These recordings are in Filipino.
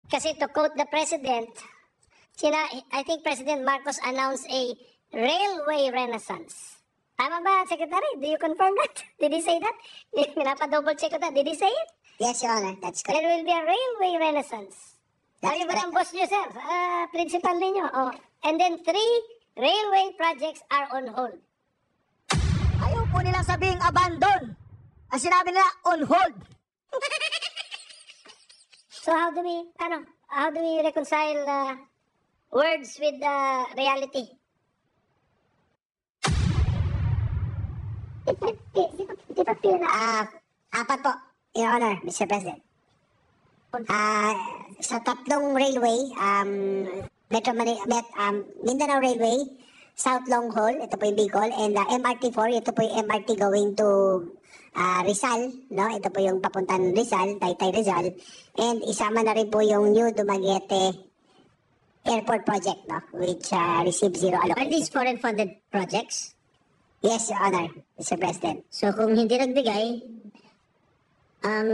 Kasi to quote the President, I think President Marcos announced a railway renaissance. Tama ba, Secretary? Do you confirm that? Did he say that? Pinapa-double check ko that. Did he say it? Yes, Your Honor. That's correct. There will be a railway renaissance. That's Kayo ba ang correct. boss niyo, sir? Principal ninyo. Oh. And then 3 railway projects are on hold. Ayaw po nilang sabing abandon. Ang sinabi nila, on hold. So how do we reconcile words with reality? Di ba Apat po, Your Honor, Mr. President. Sa tatlong railway, Mindanao Railway, South Long Haul, ito po yung Bicol, and MRT4, ito po yung MRT going to Rizal, no? Ito po yung papuntan Rizal, Taytay Rizal, and isama na rin po yung New Dumaguete Airport Project, no? Which received zero Are allocation. these foreign funded projects? Yes, Your Honor, Mr. President. So kung hindi nagbigay, ang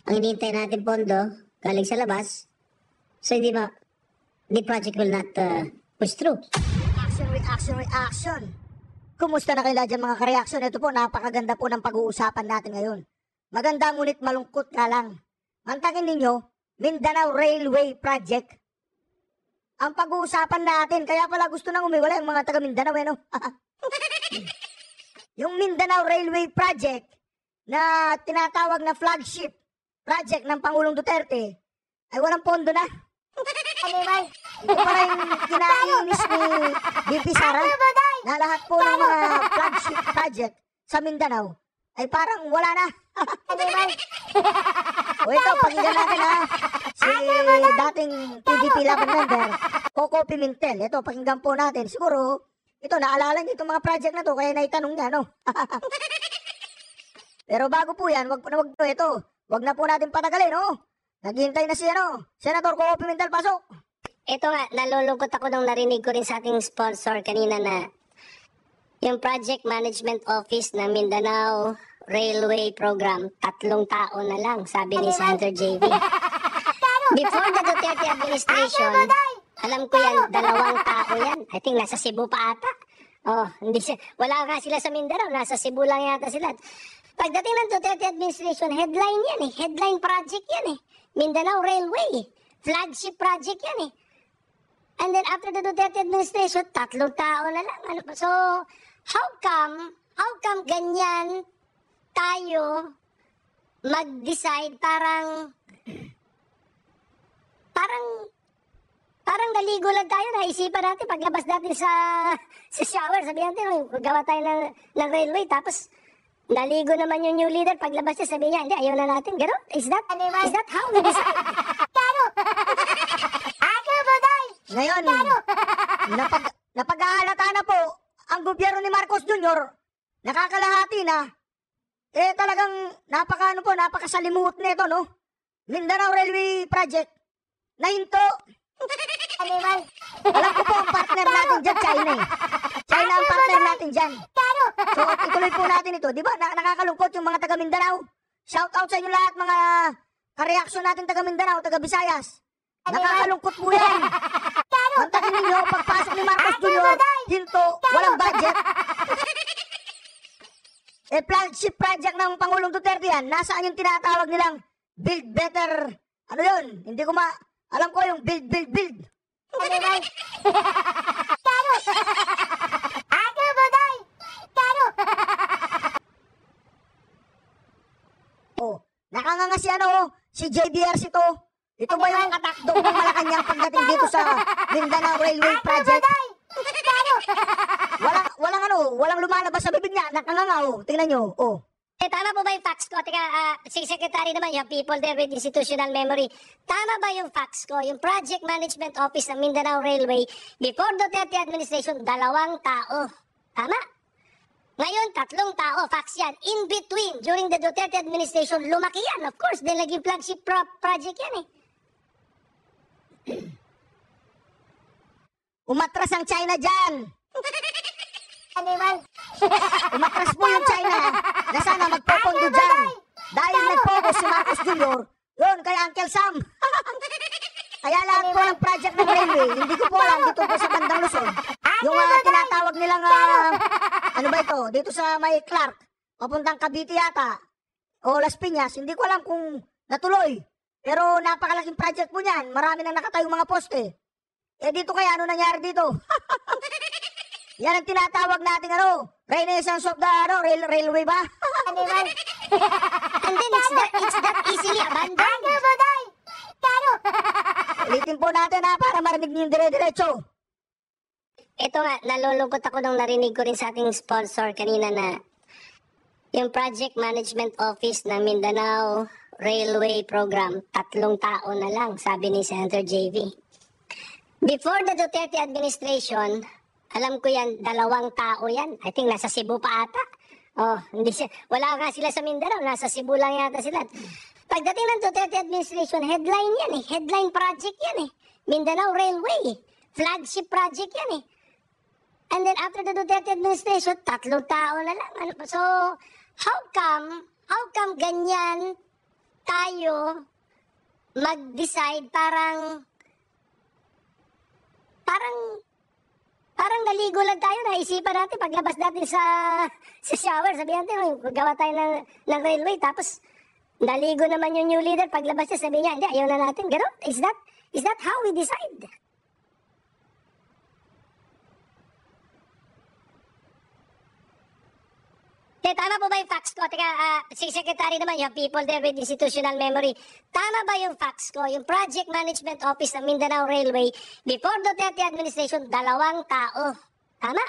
hinihintay natin pondo galing sa labas, so the project will not push through. Reaction. Kumusta na kayo dyan mga ka-reaction? Ito po, napakaganda po ng pag-uusapan natin ngayon. Maganda ngunit malungkot ka lang. Mantangin ninyo, Mindanao Railway Project. Ang pag-uusapan natin, kaya pala gusto nang umiwala yung mga taga Mindanao, no? Yung Mindanao Railway Project na tinatawag na flagship project ng Pangulong Duterte ay walang pondo na. Ito pala yung kinainis ni BP Sara na lahat po ng mga flagship project sa Mindanao ay parang wala na. O ito, pakinggan natin ha. Si dating PDP laban member, Coco Pimentel. Ito, pakinggan po natin. Siguro, ito, naalala niyo itong mga project na to, kaya naitanong niya, no? Pero bago po yan, wag na po natin patagalin, no? Naghihintay na si, Senator Coco Pimentel, pasok. Ito nga, nalulungkot ako nung narinig ko rin sa ating sponsor kanina na yung Project Management Office ng Mindanao Railway Program, 3 tao na lang, sabi ni Senator JV. Before the Duterte administration, alam ko yan, 2 tao yan. I think nasa Cebu pa ata. Oh, wala nga sila sa Mindanao, nasa Cebu lang yata sila. Pagdating ng Duterte administration, headline yan eh. Headline project yan eh. Mindanao Railway. Flagship project yan eh. And then after the Duterte administration, 3 tao na lang. So, how come ganyan tayo mag-decide parang naligo lang tayo, naisipan natin paglabas natin sa shower, sabihan natin, gawa tayo ng railway, tapos naligo naman yung new leader, paglabas niya, sabi niya, hindi, ayaw na natin, gano'n? Is that how we decide? Ngayon, napag-ahalata na po ang gobyerno ni Marcos Jr. Nakakalahati na. Talagang napakasalimuot nito, no? Mindanao Railway Project. Nahinto. Alam ko po ang partner natin dyan, China eh. China ang partner natin dyan. So, ituloy po natin ito. Di ba, nakakalungkot yung mga taga Mindanao. Shout out sa inyo lahat, mga kareaksyon natin taga Mindanao, taga Visayas. Nakakalungkot po yan. Ang takin ninyo, pagpasok ni Marcos Jr., hinto, walang budget. Flagship project ng Pangulong Duterte yan. Nasaan yung tinatawag nilang build better, ano yun? Hindi ko alam ko yung build. Oh, nakanganga si JBRC to. Ito ba yung katakdong ng Malacanang pagdating dito sa Mindanao Railway Project? Walang lumalabas sa bibig niya. Nakanganga, tingnan nyo, Tama po ba yung facts ko? Teka, si Secretary naman, you have people there with institutional memory. Tama ba yung facts ko? Yung Project Management Office ng Mindanao Railway, before Duterte administration, 2 tao. Tama? Ngayon, 3 tao. Facts yan. In between, during the Duterte administration, lumaki yan. Of course, dahil naging flagship project yan eh. Umatras ang China dyan. Umatras po yung China na sana magpopondo dyan. Dahil nag-focus si Marcos Jr. Yun, kay Uncle Sam. ng project ng railway, hindi ko po alam dito po sa bandang Luzon. Yung tinatawag nilang, ano ba ito, dito sa may Clark, papuntang Cavite yata, o Las Piñas, hindi ko alam kung natuloy. Pero napakalaking project po niyan, marami nang nakatayong mga poste. Eh dito kaya, ano nangyari dito? Yan ang tinatawag nating Renaissance of the railway ba? And then it's that easily abandoned. Ulitin po natin para marinig niyo yung dire-diretso. Ito nga, nalulungkot ako nung narinig ko rin sa ating sponsor kanina na yung Project Management Office ng Mindanao Railway Program, 3 tao na lang, sabi ni Senator JV. Before the Duterte administration, alam ko yan, 2 tao yan. I think nasa Cebu pa ata. Oh, hindi siya, wala nga sila sa Mindanao, nasa Cebu lang yata sila. Pagdating ng Duterte administration, headline yan eh. Headline project yan eh. Mindanao Railway. Flagship project yan eh. And then after the Duterte administration, 3 tao na lang. So, how come ganyan tayo mag-decide parang naligo lang tayo, naisipan natin paglabas natin sa shower, sabihan natin, gawa tayo ng railway, tapos naligo naman yung new leader, paglabas niya, sabi niya, hindi, ayaw na natin. Gano'n? Is that how we decide? Tama po ba yung facts ko? Teka, si Secretary naman, yung people there with institutional memory. Tama ba yung facts ko? Yung Project Management Office ng Mindanao Railway, before Duterte administration, 2 tao. Tama?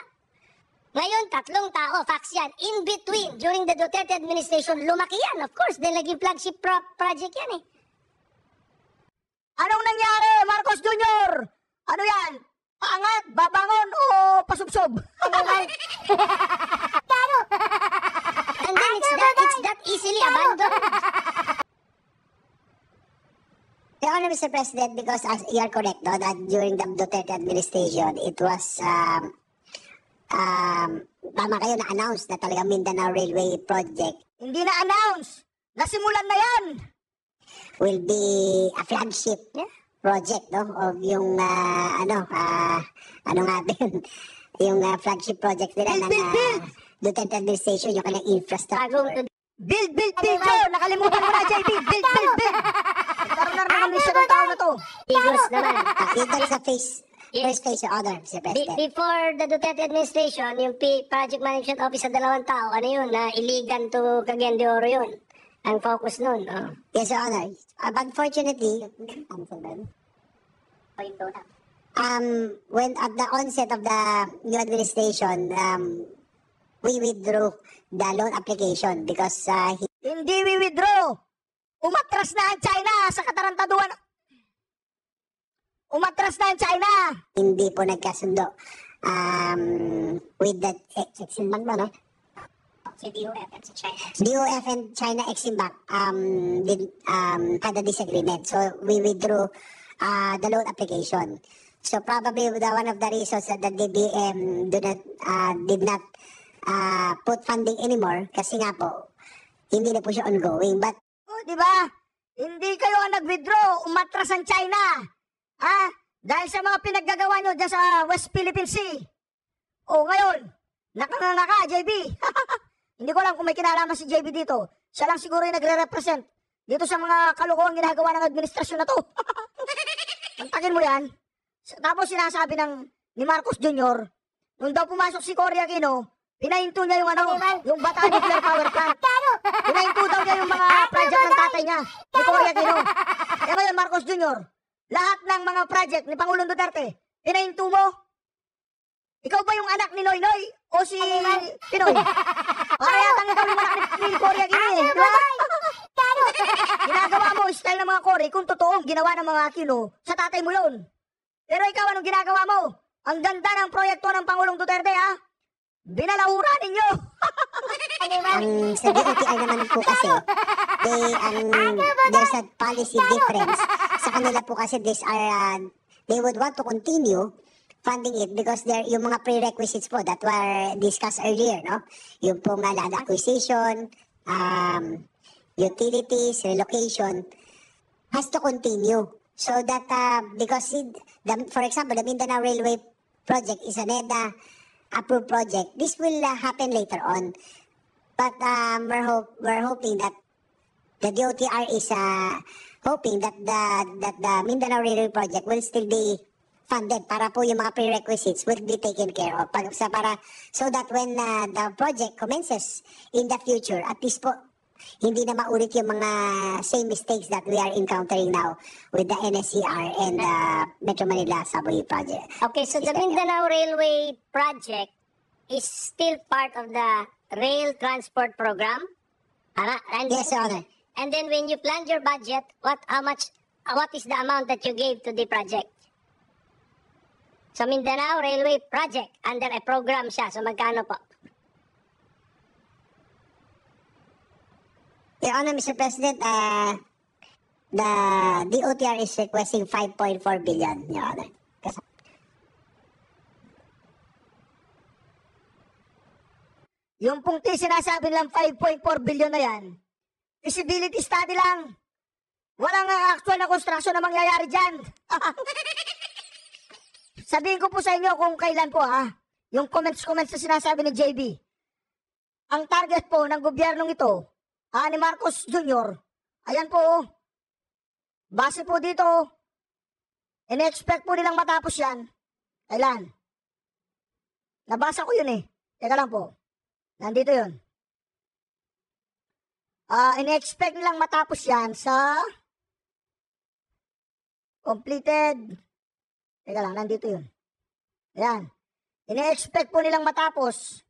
Ngayon, 3 tao. Facts yan. In between, during the Duterte administration, lumaki yan. Of course, dahil naging flagship project yan eh. Anong nangyari, Marcos Jr.? Ano yan? Paangat, babangon, o pasubsob? And then it's that easily abandoned. Your Honor, Mr. President, because as you are correct, no, that during the Duterte administration, it was, tama kayo na-announce na talagang Mindanao Railway Project Hindi na-announce. Nasimulan na yan. will be a flagship project, no, of yung, ano nga ba yun? Yung flagship project nila ng Duterte administration, yung kanyang infrastructure. Build, Joe! Nakalimutan mo na, JB. Build. Nagkaroon na rin ng mission ng tao na to. Figures naman. Ito sa first phase, Your Honor, Mr. President. Before the Duterte administration, yung Project Management Office sa 2 tao, ano yun, na iligan to Cagayan de Oro yun. Ang focus nun. Oh. Yes, Your Honor. Unfortunately, when at the onset of the new administration, we withdrew the loan application because Hindi we withdraw. Umatras na ang China sa katarantaduan. Umatras na ang China. hindi po nagkasundo with the Exim Bank, no? Si DOF at si China. DOF and China Exim Bank had a disagreement. So we withdrew the loan application. So probably one of the reasons that the DBM did not put funding anymore kasi nga po, hindi na po siya ongoing. But Oh, di ba? Hindi kayo ang nag-withdraw. Umatras ang China. Dahil sa mga pinaggagawa nyo dyan sa West Philippine Sea. Oh, ngayon, nakanganga ka, JB. Hindi ko alam kung may kinalaman si JB dito. Siya lang siguro yung nagre-represent dito sa mga kalokohang ginagawa ng administrasyon na to. Antakin mo yan. Tapos sinasabi ni Marcos Jr., nung daw pumasok si Cory Aquino, pinahinto niya yung Bata Nuclear Power Plant. Pinahinto daw niya yung mga project ng tatay niya, ni Cory Aquino. Kaya ngayon, Marcos Jr., lahat ng mga project ni Pangulong Duterte, pinahinto mo. Ikaw ba yung anak ni Noynoy o si Pinoy? Para yatang ikaw yung anak ni Cory Aquino eh. Di ba? Ginagawa mo, style ng mga Cory, kung totoong ginawa ng mga Aquino, sa tatay mo yun. Pero ikaw, anong ginagawa mo? Ang ganda ng proyekto ng Pangulong Duterte, ha? Binalahura ninyo! ang sa DOTR naman po kasi, there's a policy difference. Sa kanila po kasi they would want to continue funding it because yung mga prerequisites po that were discussed earlier, no? Yung pong land acquisition, utilities, relocation, has to continue. So that, because for example, the Mindanao Railway project is a NEDA approved project, this will happen later on. But we're hoping that the DOTR is hoping that the Mindanao Railway project will still be funded para po yung mga prerequisites will be taken care of. So that when the project commences in the future, at least po, hindi na maulit yung mga same mistakes that we are encountering now with the NSCR and the Metro Manila Subway project. Okay, so the Mindanao Railway project is still part of the rail transport program? And Yes, Your Honor. And then when you planned your budget, what is the amount that you gave to the project? So Mindanao Railway project, under a program siya. So magkano po? Your Honor, Mr. President, the DOTR is requesting 5.4 billion, Your Honor. Yung pong sinasabi nilang 5.4 billion na yan, feasibility study lang. Walang actual na construction na mangyayari dyan. Sabihin ko po sa inyo kung kailan po yung comments na sinasabi ni JB. Ang target po ng gobyernong ito, ni Marcos Jr., ayan po, base po dito, in-expect po nilang matapos yan. Kailan? Nabasa ko yun Teka lang po. Nandito yun. In-expect nilang matapos yan sa completed. Teka lang, nandito yun. Ayan. In-expect po nilang matapos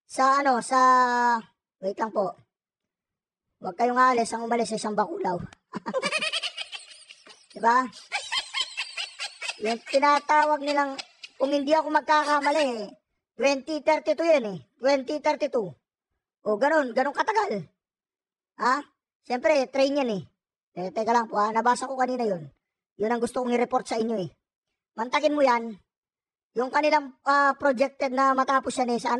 sa wait lang po. Huwag kayong alis, ang umalis sa isang bakulaw. Diba? Yung tinatawag nilang, kung hindi ako magkakamali, 2032 yan 2032. O, ganun katagal. Siyempre, train yan Teka lang po nabasa ko kanina yun. Yun ang gusto kong i-report sa inyo Mantakin mo yan. Yung kanilang projected na matapos yan sa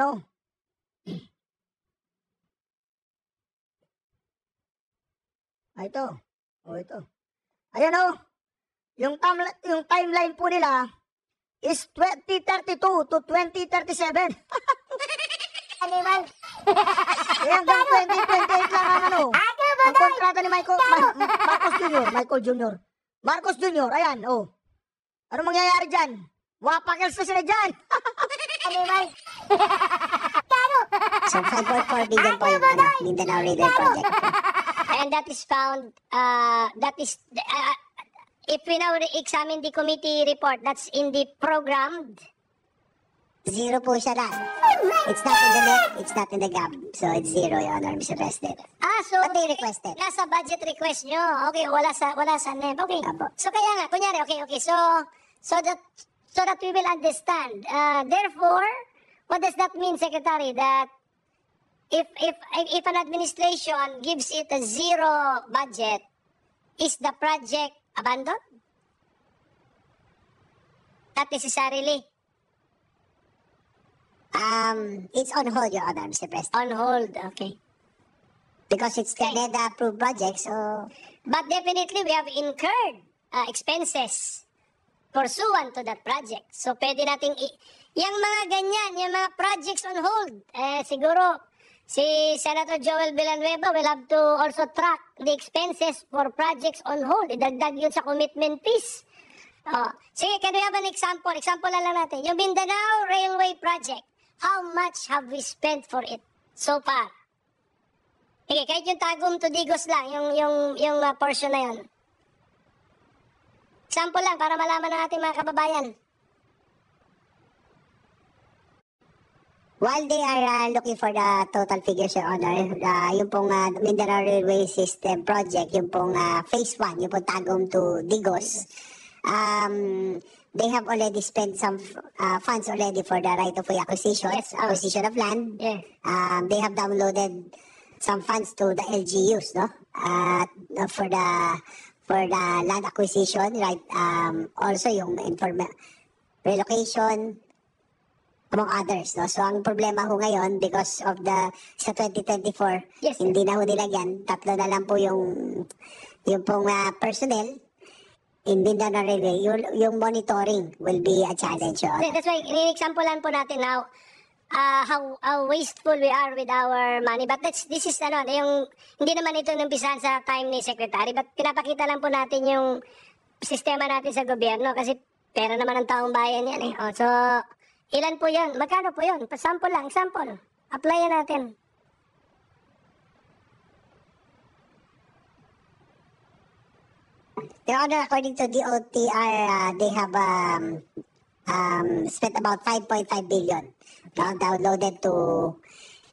ito. Ito. Ayan yung timeline po nila is 2032 to 2037. Animal. Hanggang 2028 lang ang kontrata ni Marcos Jr. Marcos Jr. Ayan, Ano mangyayari dyan? Wapakils na sila dyan. Animal. So 5.4 billion po yung Mindanao Railway project. And that is found, if we now examine the committee report, that's in the programmed. Zero po siya lang. It's not in the net, it's not in the gap. So it's zero, Your Honor, Mr. President. So But they requested. nasa budget request nyo. Okay, wala sa NEP. Okay. Apo. So kaya nga, kunyari, okay. So that we will understand. Therefore, what does that mean, Secretary? That if an administration gives it a zero budget, is the project abandoned? Not necessarily. It's on hold, Your Honor, Mr. President. On hold, okay. Because it's the NEDA approved project, so... But definitely, we have incurred expenses pursuant to that project. So, pwede nating yung mga ganyan, yung mga projects on hold, siguro, si Senator Joel Villanueva will have to also track the expenses for projects on hold. Idagdag yun sa commitment fees. Sige, can we have an example? Example lang natin. Yung Mindanao Railway Project, how much have we spent for it so far? Sige, kahit yung Tagum to Digos lang, yung portion na yun. Example lang para malaman ng ating mga kababayan. While they are looking for the total figures, Your Honor, yung pong Mindanao Railway System Project, yung pong Phase 1, yung pong Tagum to Digos, they have already spent some funds already for the right-of-way acquisition, acquisition of land. Yeah. They have downloaded some funds to the LGUs, no? For the land acquisition, right? Also yung relocation, among others, no? So ang problema ho ngayon, because of sa 2024, Yes, hindi na ho nilagyan, 3 na lang po yung pong personnel. in Mindanao Railway, yung monitoring will be a challenge, Your Honor. That's why, in-examplean po natin now, how wasteful we are with our money. But this is yung hindi naman ito numpisahan sa time ni Secretary, but pinapakita lang po natin yung sistema natin sa gobyerno kasi pera naman ng taong bayan yan eh. Oh, so, ilan po yun? Magkano po yun? Sample lang, example. Applyan natin. Your Honor, according to DOTR, they have spent about 5.5 billion downloaded to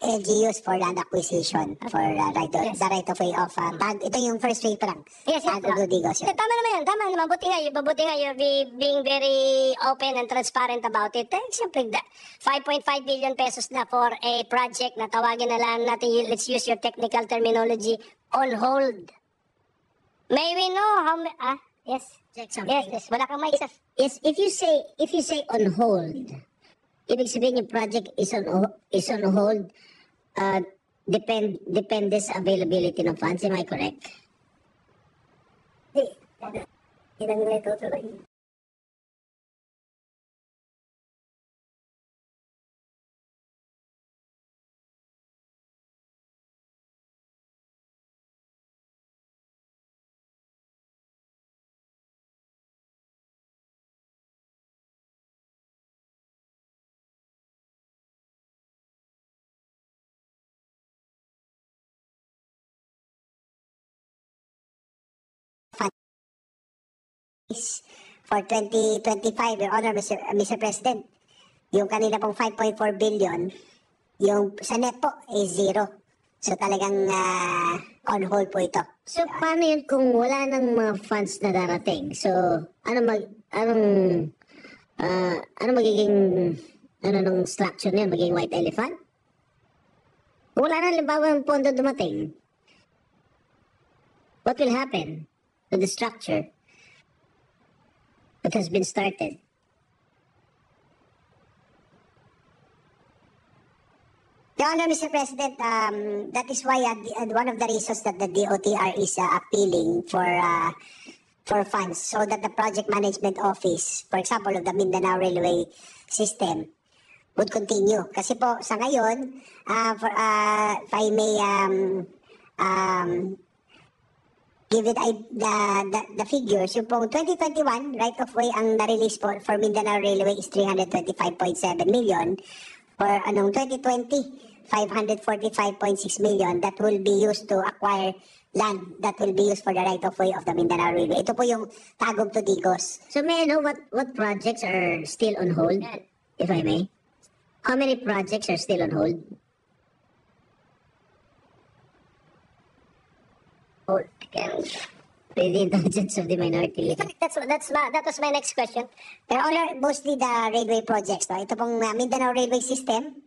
LGUs for land acquisition for the right of way of ito yung first way pa lang. Yes, yes. Digos yun. Tama naman yan. Tama naman. Mabuti nga you're being very open and transparent about it. Siyempre, 5.5 billion pesos na for a project na tawagin na lang natin, let's use your technical terminology, on hold. May we know how many, yes. Yes. Wala kang mic, sir. Yes, if you say on hold, ibig sabihin yung project is on hold, depende sa availability ng funds. Am I correct? Hindi na tutuloy. For 2025, Your Honor, Mr. President, yung kanila pong 5.4 billion, yung sa net po is zero. So talagang on hold po ito. So, paano yun kung wala nang mga funds na darating? So, anong magiging, nung structure niya? Magiging white elephant? Kung wala na, halimbawa, ang pondo dumating, what will happen to the structure that has been started? Your Honor, Mr. President, that is why one of the reasons that the DOTR is appealing for funds so that the project management office, for example, of the Mindanao Railway system, would continue. Kasi po, sa ngayon, if I may give it the figures, yung pong 2021, right of way ang na-release po for Mindanao Railway is 325.7 million. For 2020, 545.6 million that will be used to acquire land that will be used for the right of way of the Mindanao Railway. Ito po yung Tagum to Digos. So, may I know what projects are still on hold, if I may? How many projects are still on hold? Hold again. With the intelligence of the minority. That was my next question. Pero Honor, mostly the railway projects. No? Ito pong Mindanao Railway System.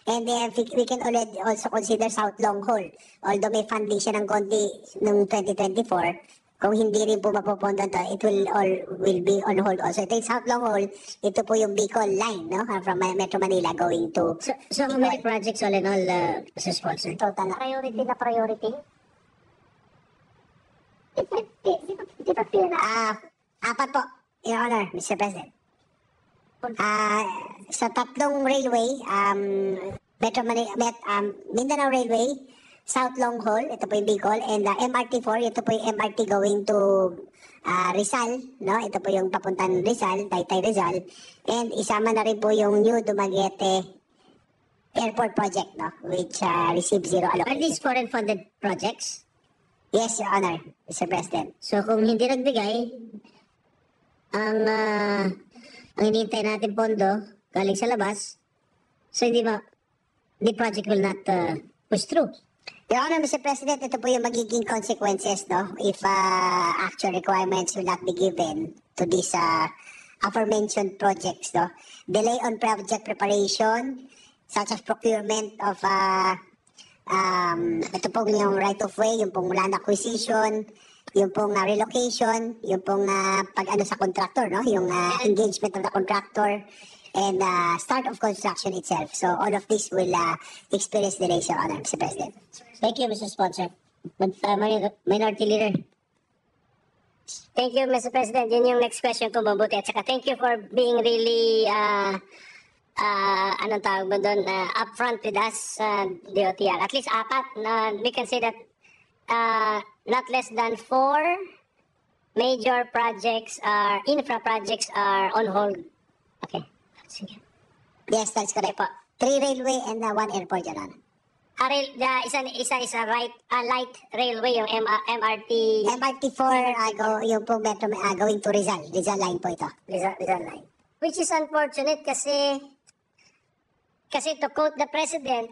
And we can also consider South Long Haul. Although may funding siya ng konti noong 2024, kung hindi rin po mapupunta to, it will be on hold also. Ito yung South Long Haul, ito po yung Bicol line, no? From Metro Manila going to... So how many projects all in all, Mr. Sponsor? Total. Priority na priority. Apat po, Your Honor, Mr. President. Sa tatlong railway, Mindanao Railway, South Long Haul, ito po yung Bicol, and MRT4, ito po yung MRT going to Rizal, no? Ito po yung papuntang Rizal, Taytay Rizal, and isama na rin po yung New Dumaguete Airport Project, no? Which received zero allocation. Are these foreign funded projects? Yes, Your Honor, Mr. President. So kung hindi nagbigay, ang hinihintay natin pondo galing sa labas, so the project will not push through. Your Honor, Mr. President, ito po yung magiging consequences, no? If actual requirements will not be given to these aforementioned projects, no? Delay on project preparation, such as procurement of ito pong yung right of way, yung pong land acquisition, yung pong relocation, yung pong pag-ano sa contractor, no? Yung engagement of the contractor, and start of construction itself. So all of this will experience delays, Your Honor, Mr. President. Thank you, Mr. Sponsor. Minority Leader. Thank you, Mr. President. Yun yung next question ko, mabuti. At saka thank you for being really, anong tawag mo doon, upfront with us, DOTR. At least apat na we can say that not less than 4 major projects infra projects are on hold. Okay. Sige. Yes, that's correct po. 3 railway and 1 airport, Your Honor. Isa light railway, yung MRT. MRT4, yung po metro, going to Rizal. Rizal line po ito. Rizal line. Which is unfortunate kasi to quote the President,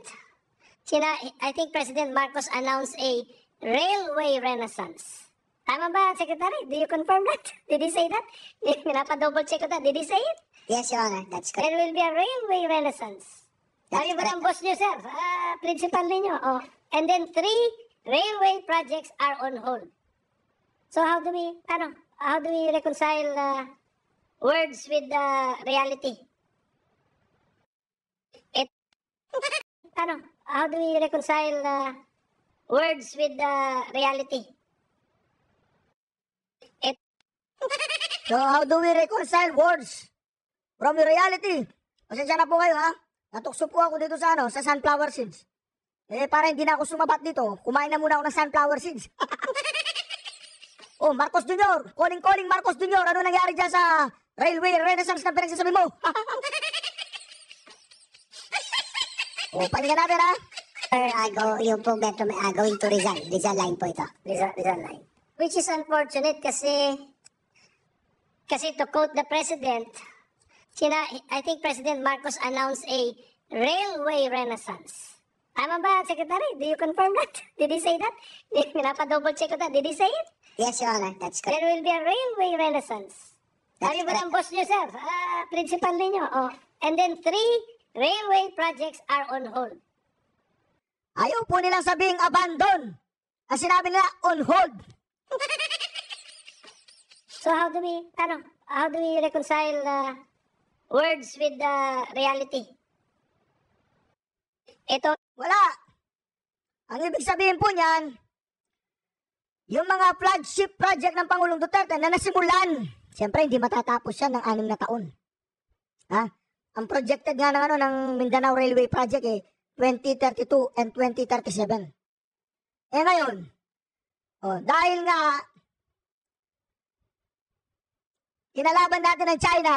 I think President Marcos announced a railway renaissance. Tama ba, Secretary? Do you confirm that? Did he say that? Pinapa-double check ko that. Did he say it? Yes, Your Honor, that's correct. There will be a railway renaissance. That's Ayun ba correct. ang boss niyo, sir? Principal ninyo. Oh. And then 3 railway projects are on hold. So how do we reconcile words with reality? How do we reconcile words with reality? So, how do we reconcile words from the reality? Pasensya na po kayo, ha? Natukso po ako dito sa sunflower seeds. Para hindi na ako sumabat dito, kumain na muna ako ng sunflower seeds. Oh, Marcos Jr. Calling Marcos Jr. Ano nangyari dyan sa railway renaissance na pinagsasabi mo? Oh, pakinggan natin, ha? Yung po metro, going to Rizal. Rizal line po ito. Rizal line. Which is unfortunate kasi to quote the President, I think President Marcos announced a railway renaissance. Tama ba, Secretary? Do you confirm that? Did he say that? Pinapa-double check ko that. Did he say it? Yes, Your Honor, that's correct. There will be a railway renaissance. That's Ayun ba ang correct. boss niyo, sir? Principal ninyo. Oh. And then 3 railway projects are on hold. Ayaw po nilang sabing abandon. Ang sinabi nila, on hold. So how do we reconcile words with reality? Ito, Wala. Ang ibig sabihin po niyan, yung mga flagship project ng Pangulong Duterte na nasimulan, siyempre hindi matatapos yan ng 6 na taon. Ha? Ang projected nga ng Mindanao Railway Project 2032 and 2037. Ngayon, dahil nga kinalaban natin ng China,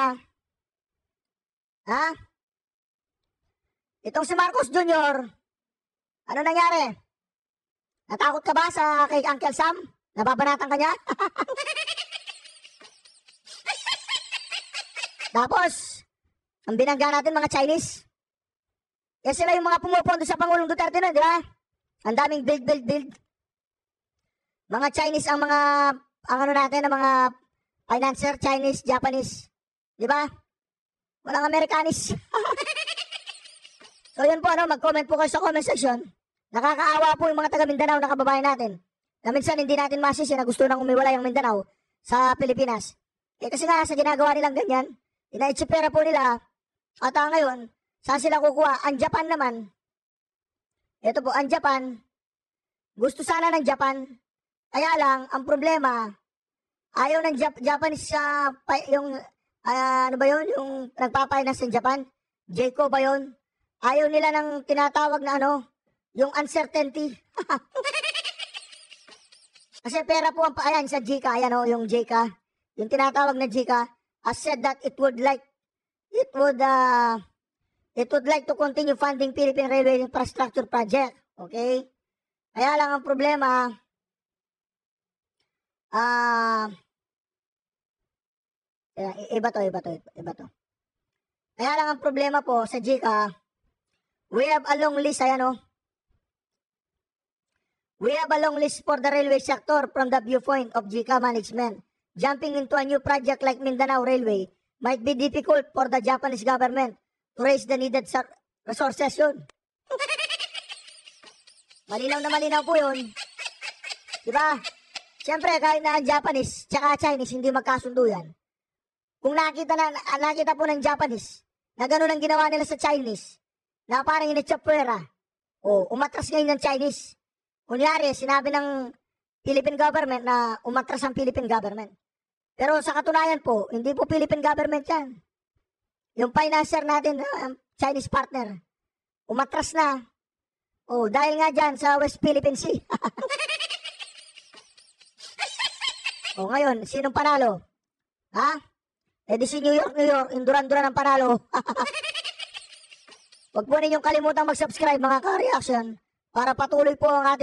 ha? Itong si Marcos Jr., ano nangyari? Natakot ka ba kay Uncle Sam? Nababanatan ka niya? Tapos, ang binangga natin mga Chinese. Sila yung mga pumupondo sa Pangulong Duterte na, di ba? Ang daming build. Mga Chinese ang natin, ang mga financer, Chinese, Japanese. Di ba? Walang Amerikanis. So yun po, mag-comment po kayo sa comment section. Nakakaawa po yung mga taga Mindanao na kababayan natin. Na minsan hindi natin masisi na gusto nang umiwalay ang Mindanao sa Pilipinas. Kasi nga sa ginagawa nilang ganyan, inaitsipera po nila. At ngayon, saan sila kukuha? Ang Japan naman. Ito po, ang Japan. Gusto sana ng Japan. Kaya lang, ang problema, ayaw ng Japanese yung yung nagpapahinas ng Japan. Jayco ba yun? Ayaw nila ng tinatawag na yung uncertainty. Kasi pera po ayan sa JICA, yung JICA, yung tinatawag na JICA, has said that it would like to continue funding Philippine Railway Infrastructure Project. Okay? Kaya lang ang problema, iba to. Kaya lang ang problema po sa JICA, we have a long list, We have a long list for the railway sector from the viewpoint of JICA management. Jumping into a new project like Mindanao Railway might be difficult for the Japanese government to raise the needed resources yun. Malinaw na malinaw po yun. Diba? Siyempre, kahit na ang Japanese tsaka Chinese hindi magkasundo yan. Kung nakita po ng Japanese na gano'n ang ginawa nila sa Chinese, na parang initsapwera, umatras ngayon ng Chinese. Kunyari, sinabi ng Philippine government na umatras ang Philippine government. Pero sa katunayan po, hindi po Philippine government yan. Yung financier natin, Chinese partner, umatras na. Oh, dahil nga dyan sa West Philippine Sea. Oh, ngayon, sinong panalo? Ha? Eh di si New York, induran-duran ang panalo. Huwag po ninyong kalimutang mag-subscribe mga ka-reaction para patuloy po ang ating